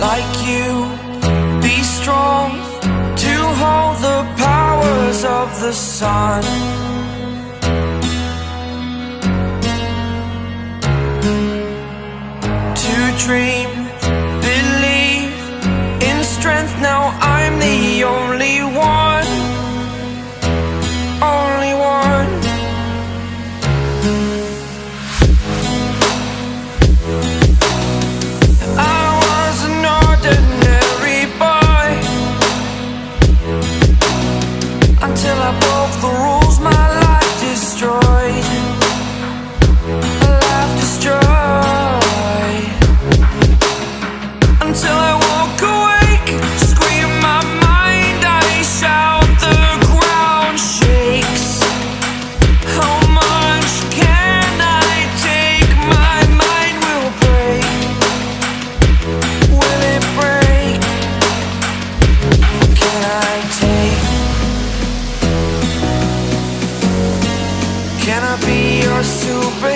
like you, be strong to hold the powers of the sun. To dream, believe in strength, now I'm the only one, only one. I was an ordinary boy until I broke the rules, my life destroyed, a life destroyed. Until I walk awake, scream my mind, I shout, the ground shakes. How much can I take? My mind will break. Will it break? What can I take? Can I be your super